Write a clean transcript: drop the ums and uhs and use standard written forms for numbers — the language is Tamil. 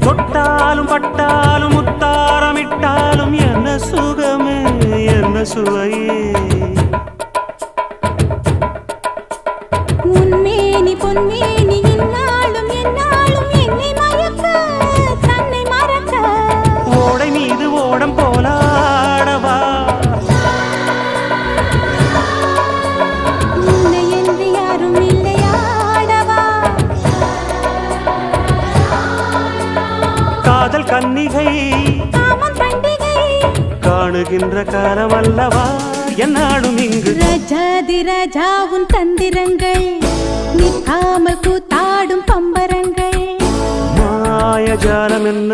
தொட்டாலும் பட்டாலும் முத்தாரமிட்டாலும் என்ன சுகமே என்ன சுவையே உன்மேனி பொன்மேனி என்னாலும் என்னாலும் என்னை மயக்க தன்னை மறக்க ஓடை மீது ஓடம் போலாடவா உன்னை என்று யாரும் இல்லையாடவா காதல் கன்னிகை காமம் பண்டிகை காணுகின்ற காலம் அல்லவா என்னாடும் இங்கு ரஜாதி ராஜா உன் தந்திரங்கள் நிற்காமல் கூத்தாடும் பம்பரங்கள் மாயஜாலம் என்ன